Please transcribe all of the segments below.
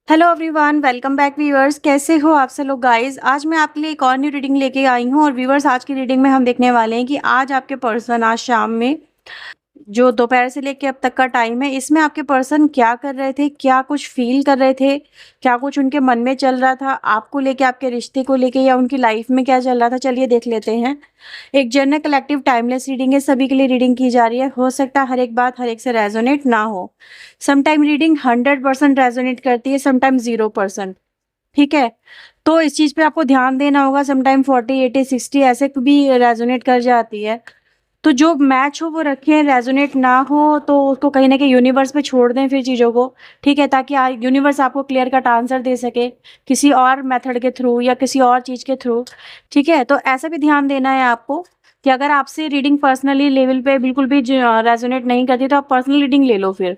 Hello everyone, welcome back viewers. कैसे हो आप सब लोग गाइस। आज मैं आपके लिए एक और न्यू रीडिंग लेके आई हूँ। और व्यूअर्स, आज की रीडिंग में हम देखने वाले हैं कि आज आपके पर्सन आज शाम में जो दोपहर से लेके अब तक का टाइम है, इसमें आपके पर्सन क्या कर रहे थे, क्या कुछ फील कर रहे थे, क्या कुछ उनके मन में चल रहा था आपको लेके, आपके रिश्ते को लेके, या उनकी लाइफ में क्या चल रहा था। चलिए देख लेते हैं। एक जनरल कलेक्टिव टाइमलेस रीडिंग है, सभी के लिए रीडिंग की जा रही है। हो सकता है हर एक बात हर एक से रेजोनेट ना हो। समटाइम रीडिंग 100% रेजोनेट करती है, समटाइम 0%। ठीक है, तो इस चीज पे आपको ध्यान देना होगा। समटाइम 40, 80, 60 ऐसे भी रेजोनेट कर जाती है। तो जो मैच हो वो रखें, रेजोनेट ना हो तो उसको कहीं ना कहीं यूनिवर्स पे छोड़ दें फिर चीज़ों को। ठीक है, ताकि यूनिवर्स आपको क्लियर कट आंसर दे सके किसी और मेथड के थ्रू या किसी और चीज़ के थ्रू। ठीक है, तो ऐसा भी ध्यान देना है आपको कि अगर आपसे रीडिंग पर्सनली लेवल पे बिल्कुल भी रेजोनेट नहीं करती तो आप पर्सनल रीडिंग ले लो फिर।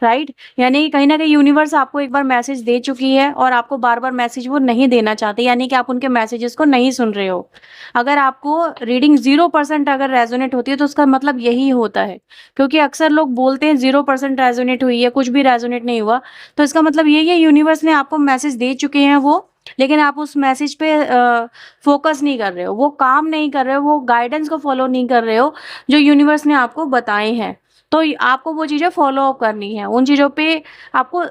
राइट, यानी कहीं ना कहीं यूनिवर्स आपको एक बार मैसेज दे चुकी है और आपको बार बार मैसेज वो नहीं देना चाहते, यानी कि आप उनके मैसेजेस को नहीं सुन रहे हो। अगर आपको रीडिंग 0% अगर रेजोनेट होती है तो उसका मतलब यही होता है। क्योंकि अक्सर लोग बोलते हैं 0% रेजोनेट हुई है, कुछ भी रेजोनेट नहीं हुआ। तो इसका मतलब यही है, यूनिवर्स ने आपको मैसेज दे चुके हैं वो, लेकिन आप उस मैसेज पे फोकस नहीं कर रहे हो, वो काम नहीं कर रहे हो, वो गाइडेंस को फॉलो नहीं कर रहे हो जो यूनिवर्स ने आपको बताए हैं। तो आपको वो चीज़ें फॉलो अप करनी है, उन चीज़ों पे आपको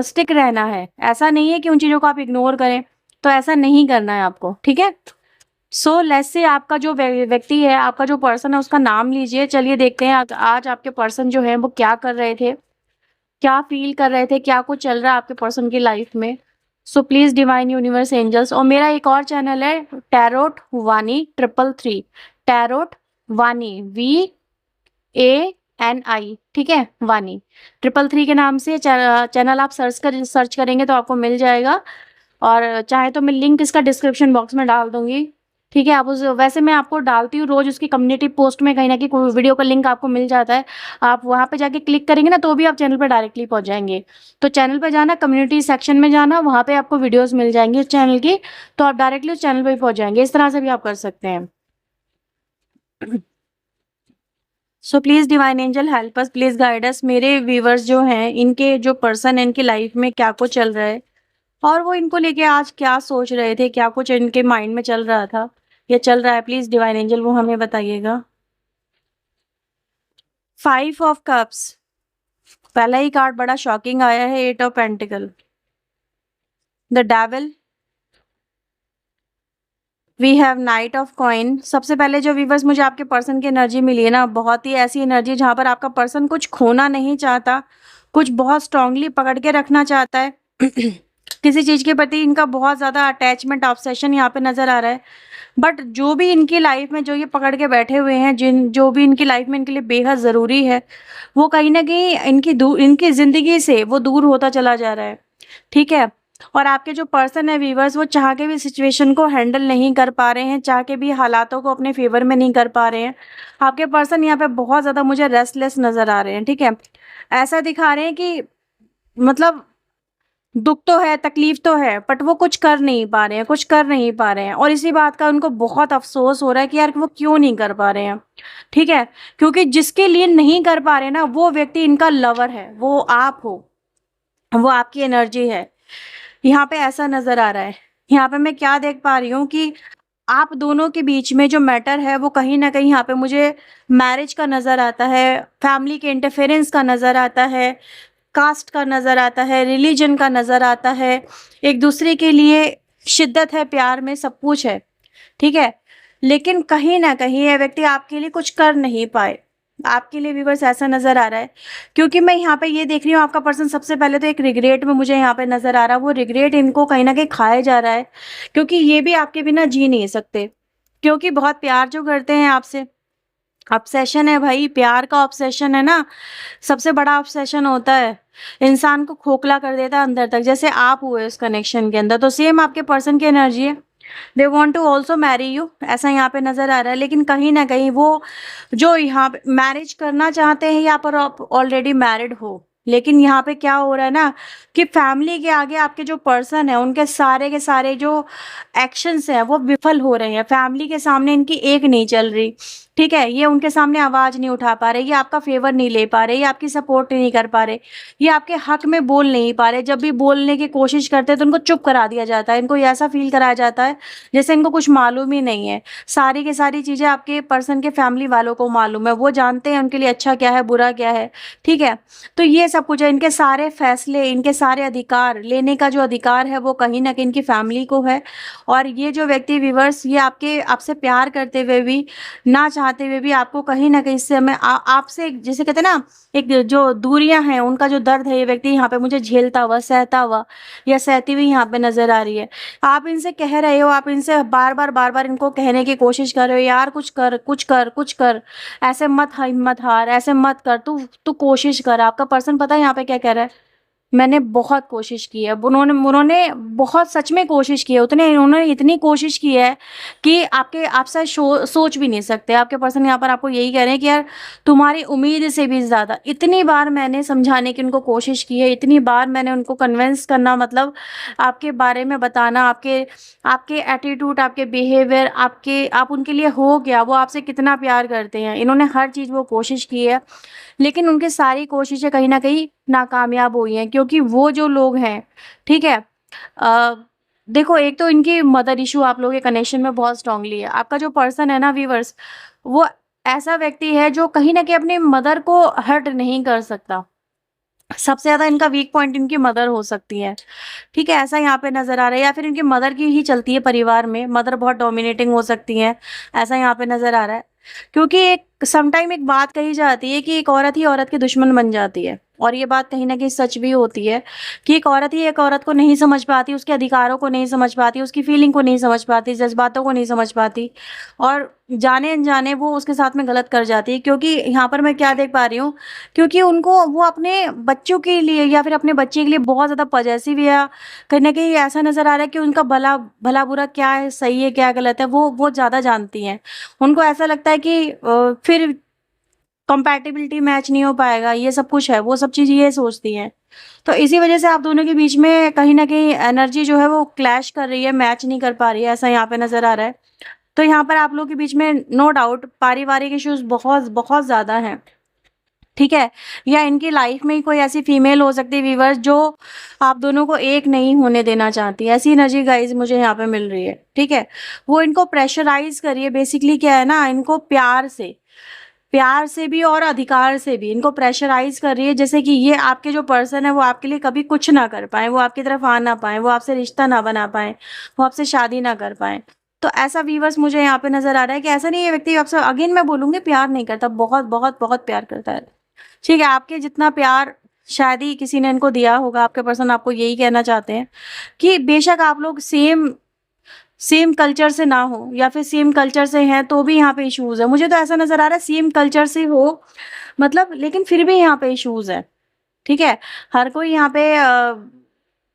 स्टिक रहना है। ऐसा नहीं है कि उन चीज़ों को आप इग्नोर करें, तो ऐसा नहीं करना है आपको। ठीक है, सो लेट्स से आपका जो व्यक्ति है, आपका जो पर्सन है, उसका नाम लीजिए। चलिए देखते हैं आज आपके पर्सन जो है वो क्या कर रहे थे, क्या फील कर रहे थे, क्या कुछ चल रहा है आपके पर्सन की लाइफ में। So please divine universe angels. और मेरा एक और चैनल है टैरोट वानी 333, टैरोट वानी VANI। ठीक है, वानी 333 के नाम से चैनल आप सर्च करेंगे तो आपको मिल जाएगा। और चाहे तो मैं लिंक इसका डिस्क्रिप्शन बॉक्स में डाल दूंगी। ठीक है, आप उस वैसे मैं आपको डालती हूँ रोज उसकी कम्युनिटी पोस्ट में, कहीं ना कहीं कोई वीडियो का लिंक आपको मिल जाता है। आप वहाँ पे जाके क्लिक करेंगे ना तो भी आप चैनल पर डायरेक्टली पहुँच जाएंगे। तो चैनल पर जाना, कम्युनिटी सेक्शन में जाना, वहाँ पे आपको वीडियोस मिल जाएंगी उस चैनल की, तो आप डायरेक्टली उस चैनल पर ही पहुँच जाएंगे। इस तरह से भी आप कर सकते हैं। सो please divine angel help us, please guide us. मेरे व्यूवर्स जो हैं, इनके जो पर्सन है, इनकी लाइफ में क्या कुछ चल रहा है और वो इनको लेके आज क्या सोच रहे थे, क्या कुछ इनके माइंड में चल रहा था या चल रहा है। प्लीज डिवाइन एंजल वो हमें बताइएगा। 5 ऑफ कप्स, पहला ही कार्ड बड़ा शॉकिंग आया है। 8 of pentacle, the devil, we have knight of coin. सबसे पहले जो व्यूवर्स मुझे आपके पर्सन की एनर्जी मिली है ना, बहुत ही ऐसी एनर्जी जहां पर आपका पर्सन कुछ खोना नहीं चाहता, कुछ बहुत स्ट्रांगली पकड़ के रखना चाहता है। किसी चीज के प्रति इनका बहुत ज्यादा अटैचमेंट, ऑब्सेशन यहाँ पे नजर आ रहा है। बट जो भी इनकी लाइफ में जो ये पकड़ के बैठे हुए हैं, जो भी इनकी लाइफ में इनके लिए बेहद जरूरी है, वो कहीं ना कहीं इनकी जिंदगी से वो दूर होता चला जा रहा है। ठीक है, और आपके जो पर्सन है व्यूवर्स, वो चाह के भी सिचुएशन को हैंडल नहीं कर पा रहे हैं, चाह के भी हालातों को अपने फेवर में नहीं कर पा रहे हैं। आपके पर्सन यहाँ पे बहुत ज्यादा मुझे रेस्टलेस नजर आ रहे हैं। ठीक है, ऐसा दिखा रहे हैं कि मतलब दुख तो है, तकलीफ तो है, बट वो कुछ कर नहीं पा रहे हैं, कुछ कर नहीं पा रहे हैं। और इसी बात का उनको बहुत अफसोस हो रहा है कि यार वो क्यों नहीं कर पा रहे हैं। ठीक है, क्योंकि जिसके लिए नहीं कर पा रहे हैं ना, वो व्यक्ति इनका लवर है, वो आप हो, वो आपकी एनर्जी है। यहाँ पे ऐसा नजर आ रहा है। यहाँ पे मैं क्या देख पा रही हूँ कि आप दोनों के बीच में जो मैटर है वो कहीं ना कहीं यहाँ पे मुझे मैरिज का नजर आता है, फैमिली के इंटरफेरेंस का नजर आता है, कास्ट का नजर आता है, रिलीजन का नजर आता है। एक दूसरे के लिए शिद्दत है, प्यार में सब कुछ है। ठीक है, लेकिन कहीं ना कहीं ये व्यक्ति आपके लिए कुछ कर नहीं पाए। आपके लिए व्यूअर्स ऐसा नजर आ रहा है, क्योंकि मैं यहाँ पे ये देख रही हूँ आपका पर्सन सबसे पहले तो एक रिग्रेट में मुझे यहाँ पे नजर आ रहा है। वो रिग्रेट इनको कहीं ना कहीं खाया जा रहा है, क्योंकि ये भी आपके बिना जी नहीं सकते, क्योंकि बहुत प्यार जो करते हैं आपसे। ऑब्सेशन है भाई, प्यार का ऑब्सेशन है ना, सबसे बड़ा ऑब्सेशन होता है, इंसान को खोखला कर देता है अंदर तक, जैसे आप हुए उस कनेक्शन के अंदर। तो सेम आपके पर्सन की एनर्जी है, they want to also marry you, ऐसा यहाँ पे नजर आ रहा है। लेकिन कहीं ना कहीं वो जो यहाँ पे मैरिज करना चाहते हैं, यहाँ पर आप ऑलरेडी मैरिड हो, लेकिन यहाँ पे क्या हो रहा है ना कि फैमिली के आगे आपके जो पर्सन है, उनके सारे के सारे जो एक्शंस हैं वो विफल हो रहे हैं। फैमिली के सामने इनकी एक नहीं चल रही, ठीक है? ये उनके सामने आवाज़ नहीं उठा पा रहे, ये आपका फ़ेवर नहीं ले पा रहे, ये आपकी सपोर्ट नहीं कर पा रहे, ये आपके हक़ में बोल नहीं पा रहे। जब भी बोलने की कोशिश करते हैं तो उनको चुप करा दिया जाता है। इनको ये ऐसा फ़ील कराया जाता है जैसे इनको कुछ मालूम ही नहीं है। सारी की सारी चीज़ें आपके पर्सन के फ़ैमिली वालों को मालूम है। वो जानते हैं उनके लिए अच्छा क्या है, बुरा क्या है, ठीक है? तो ये सब कुछ है। इनके सारे फ़ैसले, इनके सारे अधिकार लेने का जो अधिकार है वो कहीं न कहीं इनकी फ़ैमिली को है। और ये जो व्यक्ति व्यूअर्स ये आपसे प्यार करते हुए भी, ना चाहते हुए भी आपको कहीं न कहीं इस समय आपसे जिसे कहते हैं ना, एक जो दूरियाँ हैं, उनका जो दर्द है, ये व्यक्ति यहाँ पे मुझे झेलता हुआ, सहता हुआ या सहती हुई यहाँ पे नज़र आ रही है। आप इनसे कह रहे हो, आप इनसे बार-बार इनको कहने की कोशिश कर रहे हो, "यार कुछ कर, कुछ कर, कुछ कर, ऐसे मत हिम्मत हार, ऐसे मत कर, तू कोशिश कर।" आपका पर्सन पता है यहाँ पे क्या कह रहा है? मैंने बहुत कोशिश की है। उन्होंने बहुत सच में कोशिश की है। उन्होंने इतनी कोशिश की है कि आप शायद सोच भी नहीं सकते। आपके पर्सन यहाँ पर आपको यही कह रहे हैं कि यार तुम्हारी उम्मीद से भी ज़्यादा इतनी बार मैंने समझाने की उनको कोशिश की है, इतनी बार मैंने उनको कन्विंस करना, मतलब आपके बारे में बताना, आपके आपके एटीट्यूड, आपके बिहेवियर, आप उनके लिए हो क्या, वो आपसे कितना प्यार करते हैं। इन्होंने हर चीज़ वो कोशिश की है। लेकिन उनकी सारी कोशिशें कहीं न कहीं नाकामयाब हुई हैं, क्योंकि वो जो लोग हैं, ठीक है? अ, देखो, एक तो इनकी मदर इश्यू आप लोगों के कनेक्शन में बहुत स्ट्रांगली है। आपका जो पर्सन है ना व्यूअर्स, वो ऐसा व्यक्ति है जो कहीं न कहीं अपनी मदर को हर्ट नहीं कर सकता। सबसे ज़्यादा इनका वीक पॉइंट इनकी मदर हो सकती है, ठीक है? ऐसा यहाँ पे नज़र आ रहा है, या फिर इनकी मदर की ही चलती है परिवार में, मदर बहुत डोमिनेटिंग हो सकती हैं, ऐसा यहाँ पे नज़र आ रहा है। क्योंकि एक समटाइम एक बात कही जाती है कि एक औरत ही औरत की दुश्मन बन जाती है, और ये बात कहीं न कहीं सच भी होती है कि एक औरत ही एक औरत को नहीं समझ पाती, उसके अधिकारों को नहीं समझ पाती, उसकी फीलिंग को नहीं समझ पाती, जज़्बातों को नहीं समझ पाती, और जाने-अनजाने वो उसके साथ में गलत कर जाती है। क्योंकि यहाँ पर मैं क्या देख पा रही हूँ, क्योंकि उनको वो अपने बच्चों के लिए या फिर अपने बच्चे के लिए बहुत ज़्यादा पॉसेसिव, या कहीं न कहीं ऐसा नज़र आ रहा है कि उनका भला-बुरा क्या है, सही है, क्या गलत है, वो ज़्यादा जानती हैं। उनको ऐसा लगता है कि फिर कंपैटिबिलिटी मैच नहीं हो पाएगा, ये सब कुछ है, वो सब चीज़ ये सोचती हैं। तो इसी वज़ह से आप दोनों के बीच में कहीं न कहीं एनर्जी जो है वो क्लैश कर रही है, मैच नहीं कर पा रही है, ऐसा यहाँ पे नज़र आ रहा है। तो यहाँ पर आप लोगों के बीच में नो डाउट पारिवारिक इश्यूज़ बहुत, बहुत ज़्यादा हैं, ठीक है? या इनकी लाइफ़ में ही कोई ऐसी फीमेल हो सकती है व्यूअर्स जो आप दोनों को एक नहीं होने देना चाहती, ऐसी एनर्जी गाइज़ मुझे यहाँ पे मिल रही है, ठीक है? वो इनको प्रेशराइज़ कर रही है, बेसिकली क्या है ना, इनको प्यार से भी और अधिकार से भी इनको प्रेशराइज़ कर रही है, जैसे कि ये आपके जो पर्सन है वो आपके लिए कभी कुछ ना कर पाएँ, वो आपकी तरफ आ ना पाएँ, वो आपसे रिश्ता ना बना पाएँ, वो आपसे शादी ना कर पाएँ। तो ऐसा व्यूअर्स मुझे यहाँ पे नज़र आ रहा है कि ऐसा नहीं है, ये व्यक्ति आपसे अगेन मैं बोलूँगी प्यार नहीं करता, बहुत, बहुत, बहुत प्यार करता है। ठीक है, आपके जितना प्यार शायद ही किसी ने इनको दिया होगा, आपके पर्सन आपको यही कहना चाहते हैं कि बेशक आप लोग सेम सेम कल्चर से ना हो, या फिर सेम कल्चर से हैं तो भी यहाँ पे इश्यूज़ है। मुझे तो ऐसा नज़र आ रहा है सेम कल्चर से हो, मतलब लेकिन फिर भी यहाँ पे इश्यूज़ है, ठीक है? हर कोई यहाँ पे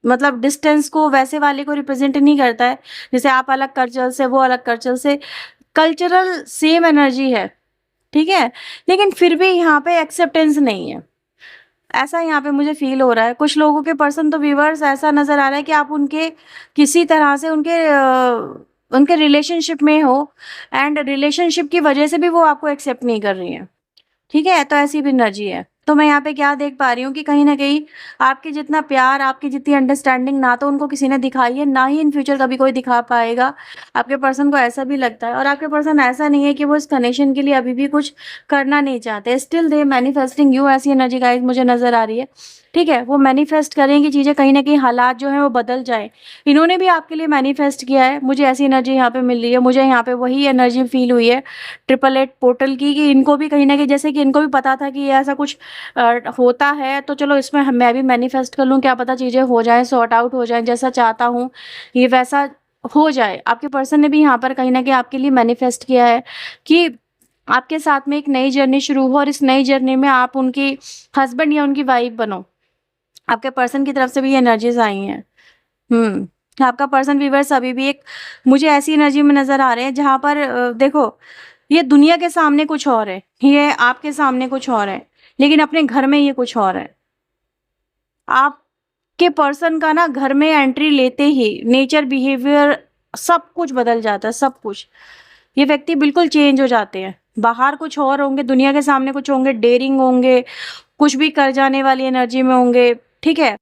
मतलब डिस्टेंस को वैसे वाले को रिप्रेज़ेंट नहीं करता है, जैसे आप अलग कल्चर से, वो अलग कल्चर से, कल्चरल सेम एनर्जी है, ठीक है? लेकिन फिर भी यहाँ पे एक्सेप्टेंस नहीं है। ऐसा यहाँ पे मुझे फ़ील हो रहा है। कुछ लोगों के पर्सन तो व्यूअर्स ऐसा नज़र आ रहा है कि आप उनके किसी तरह से उनके रिलेशनशिप में हो, एंड रिलेशनशिप की वज़ह से भी वो आपको एक्सेप्ट नहीं कर रही हैं। ठीक है? तो ऐसी भी एनर्जी है। तो मैं यहाँ पे क्या देख पा रही हूँ कि कहीं न कहीं आपके जितना प्यार, आपकी जितनी अंडरस्टैंडिंग ना तो उनको किसी ने दिखाई है, ना ही इन फ्यूचर कभी कोई दिखा पाएगा। आपके पर्सन को ऐसा भी लगता है, और आपके पर्सन ऐसा नहीं है कि वो इस कनेक्शन के लिए अभी भी कुछ करना नहीं चाहते। स्टिल दे मैनिफेस्टिंग यू, ऐसी एनर्जी गाइस मुझे नज़र आ रही है। ठीक है? वो मैनिफेस्ट करें कि चीज़ें कहीं न कहीं हालात जो हैं वो बदल जाएँ। इन्होंने भी आपके लिए मैनिफेस्ट किया है, मुझे ऐसी एनर्जी यहाँ पे मिल रही है। मुझे यहाँ पे वही एनर्जी फ़ील हुई है 888 पोर्टल की, कि इनको भी कहीं न कहीं, जैसे कि इनको भी पता था कि ये ऐसा कुछ होता है, तो चलो इसमें मैं भी मैनिफेस्ट कर लूँ, क्या पता चीज़ें हो जाएँ, सॉर्ट आउट हो जाएँ, जैसा चाहता हूँ ये वैसा हो जाए। आपके पर्सन ने भी यहाँ पर कहीं न कहीं आपके लिए मैनिफेस्ट किया है कि आपके साथ में एक नई जर्नी शुरू हो, और इस नई जर्नी में आप उनकी हस्बैंड या उनकी वाइफ बनो। आपके पर्सन की तरफ से भी ये एनर्जीज़ आई हैं। आपका पर्सन व्यूअर्स अभी भी एक, मुझे ऐसी एनर्जी में नज़र आ रहे हैं जहाँ पर देखो, ये दुनिया के सामने कुछ और है, ये आपके सामने कुछ और है, लेकिन अपने घर में ये कुछ और है। आपके पर्सन का ना घर में एंट्री लेते ही नेचर, बिहेवियर सब कुछ बदल जाता है, सब कुछ। ये व्यक्ति बिल्कुल चेंज हो जाते हैं, बाहर कुछ और होंगे, दुनिया के सामने कुछ होंगे, डेयरिंग होंगे, कुछ भी कर जाने वाली एनर्जी में होंगे, ठीक है?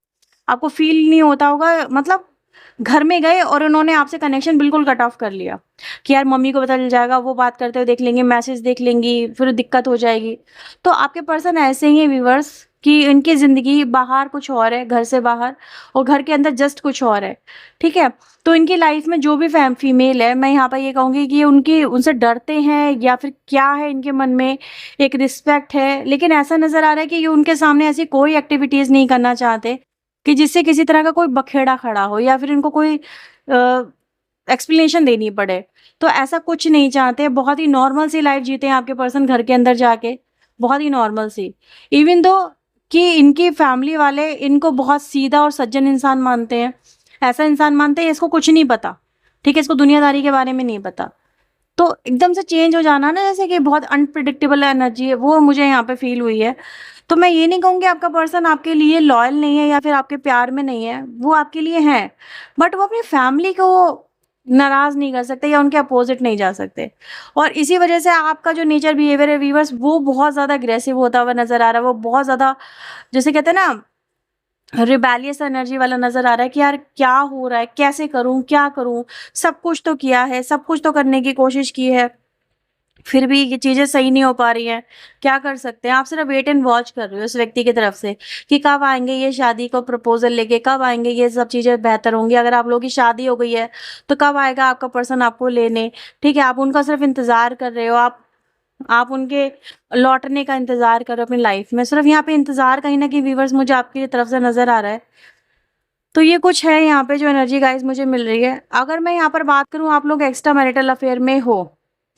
आपको फ़ील नहीं होता होगा, मतलब घर में गए और उन्होंने आपसे कनेक्शन बिल्कुल कट ऑफ कर लिया कि यार मम्मी को पता चल जाएगा, वो बात करते हुए देख लेंगी, मैसेज देख लेंगी, फिर दिक्कत हो जाएगी। तो आपके पर्सन ऐसे ही हैं व्यूअर्स कि इनकी ज़िंदगी बाहर कुछ और है, घर से बाहर, और घर के अंदर जस्ट कुछ और है, ठीक है? तो इनकी लाइफ में जो भी फीमेल है, मैं यहाँ पर ये कहूँगी कि उनकी उनसे डरते हैं या फिर क्या है इनके मन में, एक रिस्पेक्ट है, लेकिन ऐसा नज़र आ रहा है कि ये उनके सामने ऐसी कोई एक्टिविटीज़ नहीं करना चाहते कि जिससे किसी तरह का कोई बखेड़ा खड़ा हो या फिर इनको कोई एक्सप्लेनेशन देनी पड़े। तो ऐसा कुछ नहीं चाहते, बहुत ही नॉर्मल सी लाइफ़ जीते हैं आपके पर्सन घर के अंदर जाके, बहुत ही नॉर्मल सी। इवन दो कि इनकी फैमिली वाले इनको बहुत सीधा और सज्जन इंसान मानते हैं। ऐसा इंसान मानते हैं इसको कुछ नहीं पता, ठीक है? इसको दुनियादारी के बारे में नहीं पता। तो एकदम से चेंज हो जाना ना, जैसे कि बहुत अनप्रेडिक्टेबल एनर्जी है, वो मुझे यहाँ पे फ़ील हुई है। तो मैं ये नहीं कहूँगी आपका पर्सन आपके लिए लॉयल नहीं है या फिर आपके प्यार में नहीं है, वो आपके लिए हैं, बट वो अपनी फैमिली को नाराज़ नहीं कर सकते या उनके अपोज़िट नहीं जा सकते। और इसी वजह से आपका जो नेचर बिहेवियर है व्यूअर्स, वो बहुत ज़्यादा अग्रेसिव होता हुआ नज़र आ रहा है। वो बहुत ज़्यादा, जिसे कहते हैं ना, रिबेलियस एनर्जी वाला नज़र आ रहा है कि यार क्या हो रहा है? कैसे करूँ? क्या करूँ? सब कुछ तो किया है, सब कुछ तो करने की कोशिश की है, फिर भी ये चीज़ें सही नहीं हो पा रही हैं, क्या कर सकते हैं? आप सिर्फ़ वेट एंड वॉच कर रहे हो उस व्यक्ति की तरफ से कि कब आएँगे ये शादी को प्रपोज़ल लेके, कब आएँगे ये सब चीज़ें बेहतर होंगी। अगर आप लोगों की शादी हो गई है, तो कब आएगा आपका पर्सन आपको लेने, ठीक है? आप उनका सिर्फ़ इंतज़ार कर रहे हो, आप उनके लौटने का इंतज़ार कर रहे हो अपनी लाइफ़ में। सिर्फ़ यहाँ पे इंतज़ार कहीं न कहीं व्यूअर्स मुझे आपकी तरफ से नज़र आ रहा है। तो ये कुछ है यहाँ पे जो एनर्जी गाइज़ मुझे मिल रही है। अगर मैं यहाँ पर बात करूँ, आप लोग एक्स्ट्रा मैरिटल अफ़ेयर में हो,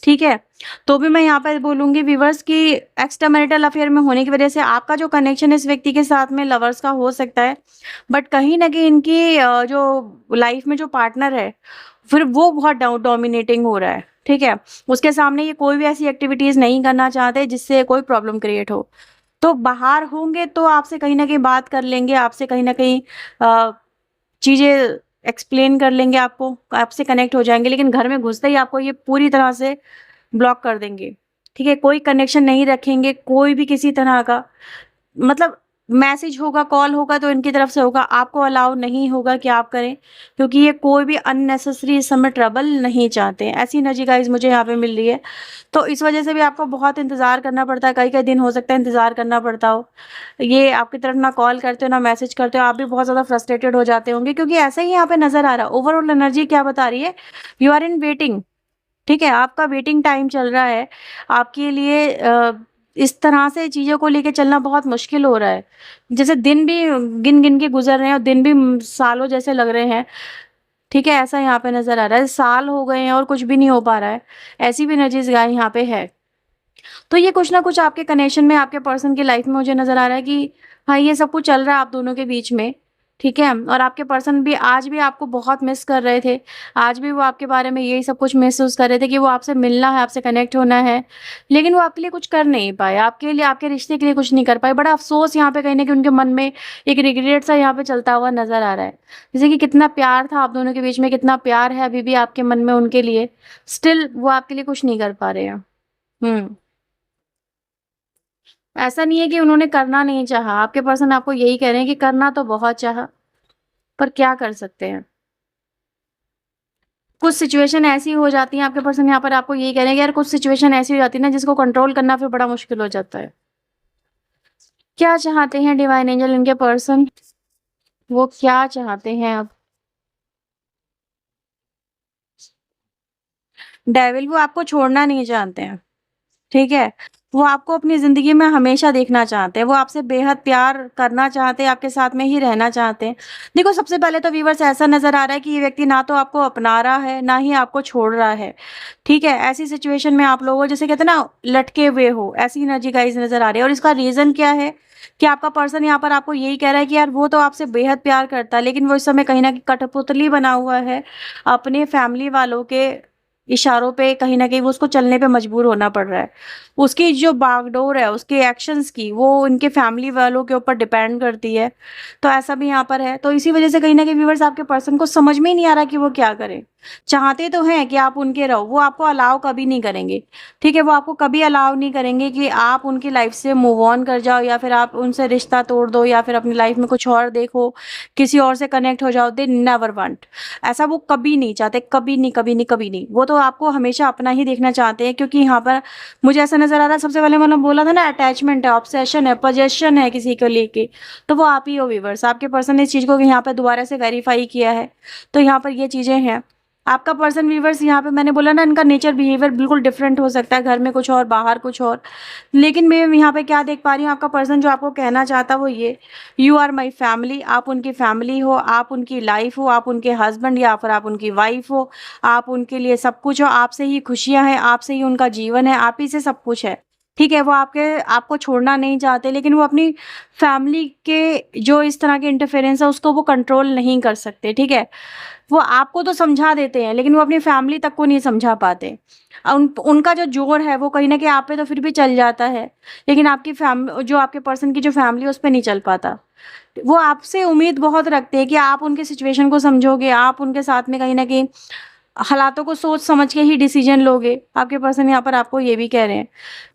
ठीक है? तो भी मैं यहाँ पे बोलूँगी व्यूअर्स कि एक्स्ट्रा मैरिटल अफ़ेयर में होने की वज़ह से आपका जो कनेक्शन इस व्यक्ति के साथ में लवर्स का हो सकता है, बट कहीं न कहीं इनकी जो लाइफ़ में जो पार्टनर है, फिर वो बहुत डोमिनेटिंग हो रहा है, ठीक है? उसके सामने ये कोई भी ऐसी एक्टिविटीज़ नहीं करना चाहते जिससे कोई प्रॉब्लम क्रिएट हो। तो बाहर होंगे तो आपसे कहीं न कहीं बात कर लेंगे, आपसे कहीं न कहीं अ, चीज़ें एक्सप्लेन कर लेंगे आपको, आपसे कनेक्ट हो जाएँगे, लेकिन घर में घुसते ही आपको ये पूरी तरह से ब्लॉक कर देंगे, ठीक है? कोई कनेक्शन नहीं रखेंगे, कोई भी किसी तरह का, मतलब मैसेज होगा, कॉल होगा तो इनकी तरफ से होगा, आपको अलाउ नहीं होगा कि आप करें, क्योंकि ये कोई भी अननेसेसरी इस समय ट्रबल नहीं चाहते हैं। ऐसी एनर्जी गाइज़ मुझे यहाँ पे मिल रही है। तो इस वजह से भी आपको बहुत इंतज़ार करना पड़ता है, कई-कई दिन हो सकता है इंतज़ार करना पड़ता हो। ये आपकी तरफ ना कॉल करते हो, ना मैसेज करते हो, आप भी बहुत ज़्यादा फ्रस्ट्रेटेड हो जाते होंगे, क्योंकि ऐसा ही यहाँ पे नज़र आ रहा है। ओवरऑल एनर्जी क्या बता रही है? यू आर इन वेटिंग, ठीक है? आपका वेटिंग टाइम चल रहा है। आपके लिए इस तरह से चीज़ों को लेके चलना बहुत मुश्किल हो रहा है। जैसे दिन भी गिन-गिन के गुज़र रहे हैं और दिन भी सालों जैसे लग रहे हैं, ठीक है? ऐसा यहाँ पे नज़र आ रहा है। साल हो गए हैं और कुछ भी नहीं हो पा रहा है। ऐसी भी एनर्जीज़ गाय यहाँ पे है। तो ये कुछ ना कुछ आपके कनेक्शन में, आपके पर्सन की लाइफ में मुझे नज़र आ रहा है कि हाँ, ये सब कुछ चल रहा है आप दोनों के बीच में, ठीक है? और आपके पर्सन भी आज भी आपको बहुत मिस कर रहे थे। आज भी वो आपके बारे में यही सब कुछ महसूस कर रहे थे कि वो आपसे मिलना है, आपसे कनेक्ट होना है, लेकिन वो आपके लिए कुछ कर नहीं पाए, आपके लिए, आपके रिश्ते के लिए कुछ नहीं कर पाए। बड़ा अफ़सोस यहाँ पे कहीं न कहीं उनके मन में एक रिग्रेट सा यहाँ पे चलता हुआ नज़र आ रहा है। जैसे कि कितना प्यार था आप दोनों के बीच में, कितना प्यार है अभी भी आपके मन में उनके लिए, स्टिल वो आपके लिए कुछ नहीं कर पा रहे हैं। हुँ। ऐसा नहीं है कि उन्होंने करना नहीं चाहा, आपके पर्सन आपको यही कह रहे हैं कि करना तो बहुत चाहा, पर क्या कर सकते हैं? कुछ सिचुएशन ऐसी हो जाती हैं, आपके पर्सन यहाँ पर आपको यही कह रहे हैं कि यार कुछ सिचुएशन ऐसी हो जाती है ना जिसको कंट्रोल करना फिर बड़ा मुश्किल हो जाता है। क्या चाहते हैं डिवाइन एंजल इनके पर्सन? वो क्या चाहते हैं अब? डेविल वो आपको छोड़ना नहीं चाहते हैं। ठीक है? वो आपको अपनी ज़िंदगी में हमेशा देखना चाहते हैं, वो आपसे बेहद प्यार करना चाहते हैं, आपके साथ में ही रहना चाहते हैं। देखो, सबसे पहले तो व्यूअर्स ऐसा नज़र आ रहा है कि ये व्यक्ति ना तो आपको अपना रहा है, ना ही आपको छोड़ रहा है, ठीक है? ऐसी सिचुएशन में आप लोग हो, जिसे कहते हैं ना, लटके हुए हो, ऐसी एनर्जी गाइज़ नज़र आ रही है। और इसका रीज़न क्या है कि आपका पर्सन यहाँ पर आपको यही कह रहा है कि यार वो तो आपसे बेहद प्यार करता है, लेकिन वो इस समय कहीं न कहीं कठपुतली बना हुआ है अपने फैमिली वालों के इशारों पे कहीं न कहीं वो उसको चलने पे मजबूर होना पड़ रहा है। उसकी जो बागडोर है, उसके एक्शंस की, वो उनके फैमिली वालों के ऊपर डिपेंड करती है। तो ऐसा भी यहाँ पर है। तो इसी वज़ह से कहीं न कहीं व्यूअर्स आपके पर्सन को समझ में ही नहीं आ रहा कि वो क्या करें। चाहते तो हैं कि आप उनके रहो, वो आपको अलाउ कभी नहीं करेंगे, ठीक है? वो आपको कभी अलाउ नहीं करेंगे कि आप उनकी लाइफ़ से मूव ऑन कर जाओ या फिर आप उनसे रिश्ता तोड़ दो या फिर अपनी लाइफ़ में कुछ और देखो, किसी और से कनेक्ट हो जाओ। They never want. ऐसा वो कभी नहीं चाहते, कभी नहीं, कभी नहीं, कभी नहीं। वो तो आपको हमेशा अपना ही देखना चाहते हैं, क्योंकि यहाँ पर मुझे ऐसा नज़र आ रहा है, सबसे पहले मैंने बोला था ना, अटैचमेंट है, ऑब्सेशन है, पजेशन है किसी को लेके, तो वो आप ही हो व्यूअर्स। आपके पर्सन ने इस चीज़ को यहाँ पे दोबारा से वेरीफ़ाई किया है, तो यहाँ पर ये चीज़ें हैं। आपका पर्सन व्यूअर्स, यहाँ पे मैंने बोला ना, इनका नेचर बिहेवियर बिल्कुल डिफरेंट हो सकता है, घर में कुछ और, बाहर कुछ और। लेकिन मैं यहाँ पे क्या देख पा रही हूँ, आपका पर्सन जो आपको कहना चाहता है वो ये, यू आर माई फैमिली। आप उनकी फैमिली हो, आप उनकी लाइफ हो, आप उनके हस्बैंड या फिर आप उनकी वाइफ हो, आप उनके लिए सब कुछ हो, आपसे ही खुशियाँ हैं, आपसे ही उनका जीवन है, आप ही से सब कुछ है। ठीक है? वो आपको छोड़ना नहीं चाहते, लेकिन वो अपनी फैमिली के जो इस तरह के इंटरफेरेंस है उसको वो कंट्रोल नहीं कर सकते, ठीक है? वो आपको तो समझा देते हैं, लेकिन वो अपनी फैमिली तक को नहीं समझा पाते। उनका जो ज़ोर है वो कहीं न कहीं आप पे तो फिर भी चल जाता है, लेकिन आपके पर्सन की जो फैमिली है उस पे नहीं चल पाता। वो आपसे उम्मीद बहुत रखते हैं कि आप उनकी सिचुएशन को समझोगे, आप उनके साथ में कहीं न कहीं हालातों को सोच समझ के ही डिसीज़न लोगे। आपके पर्सन यहाँ पर आपको ये भी कह रहे हैं।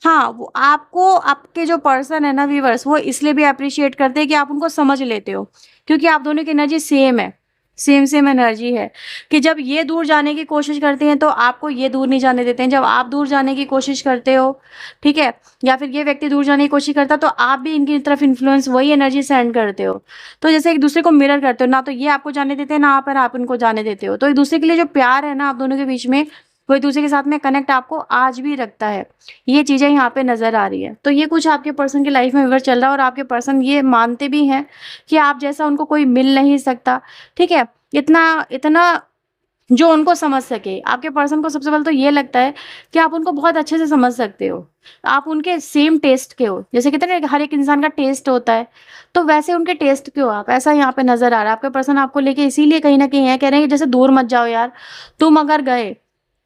हाँ, वो आपको, आपके जो पर्सन है ना व्यूअर्स, वो इसलिए भी एप्रिशिएट करते हैं कि आप उनको समझ लेते हो, क्योंकि आप दोनों की एनर्जी सेम है। सेम एनर्जी है कि जब ये दूर जाने की कोशिश करते हैं तो आपको ये दूर नहीं जाने देते हैं। जब आप दूर जाने की कोशिश करते हो, ठीक है? या फिर ये व्यक्ति दूर जाने की कोशिश करता है तो आप भी इनकी तरफ इन्फ्लुएंस, वही एनर्जी सेंड करते हो। तो जैसे एक-दूसरे को मिरर करते हो, ना तो ये आपको जाने देते हैं, ना पर आप उनको जाने देते हो। तो एक-दूसरे के लिए जो प्यार है ना आप दोनों के बीच में, वो एक-दूसरे के साथ में कनेक्ट आपको आज भी रखता है। ये चीज़ें यहाँ पे नज़र आ रही है। तो ये कुछ आपके पर्सन की लाइफ में रिवर्स चल रहा है और आपके पर्सन ये मानते भी हैं कि आप जैसा उनको कोई मिल नहीं सकता, ठीक है? इतना इतना जो उनको समझ सके। आपके पर्सन को सबसे पहले तो ये लगता है कि आप उनको बहुत अच्छे से समझ सकते हो। आप उनके सेम टेस्ट के हो। जैसे कहते हैं ना, हर एक इंसान का टेस्ट होता है, तो वैसे उनके टेस्ट के हो आप। ऐसा यहाँ पे नज़र आ रहा है। आपका पर्सन आपको लेके इसीलिए कहीं न कहीं है, कह रहे हैं कि जैसे दूर मत जाओ यार, तुम अगर गए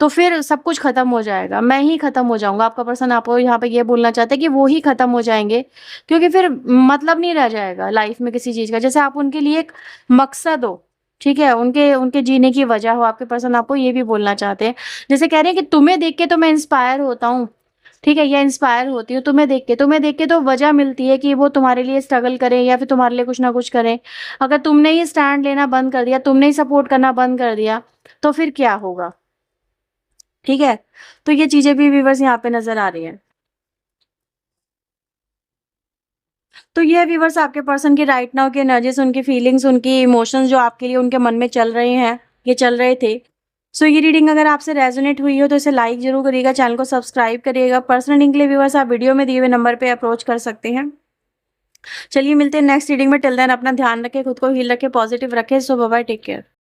तो फिर सब कुछ खत्म हो जाएगा, मैं ही खत्म हो जाऊँगा। आपका पर्सन आपको यहाँ पे ये बोलना चाहता है कि वो ही खत्म हो जाएँगे, क्योंकि फिर मतलब नहीं रह जाएगा लाइफ में किसी चीज़ का। जैसे आप उनके लिए एक मकसद हो, ठीक है? उनके उनके जीने की वजह हो, आपके पर्सन आपको ये भी बोलना चाहते हैं। जैसे कह रहे हैं कि तुम्हें देख के तो मैं इंस्पायर होता हूँ, ठीक है? या इंस्पायर होती हूँ तुम्हें देख के तो वजह मिलती है कि वो तुम्हारे लिए स्ट्रगल करें या फिर तुम्हारे लिए कुछ ना कुछ करें। अगर तुमने ही स्टैंड लेना बंद कर दिया, तुमने ही सपोर्ट करना बंद कर दिया, तो फिर क्या होगा? ठीक है? तो ये चीज़ें भी व्यूअर्स यहाँ पे नज़र आ रही हैं। तो ये है व्यूअर्स आपके पर्सन की राइट नाउ की एनर्जीज़, उनकी फीलिंग्स, उनकी इमोशंस जो आपके लिए उनके मन में चल रहे हैं, ये चल रहे थे। सो ये रीडिंग अगर आपसे रेज़ोनेट हुई हो तो इसे लाइक ज़रूर करिएगा, चैनल को सब्सक्राइब करिएगा। पर्सनल रीडिंग के लिए व्यूअर्स आप वीडियो में दिए हुए नंबर पे अप्रोच कर सकते हैं। चलिए मिलते हैं नेक्स्ट रीडिंग में, टिल देन अपना ध्यान रखें, खुद को हील रखें, पॉजिटिव रखें। सो बाय बाय, टेक केयर।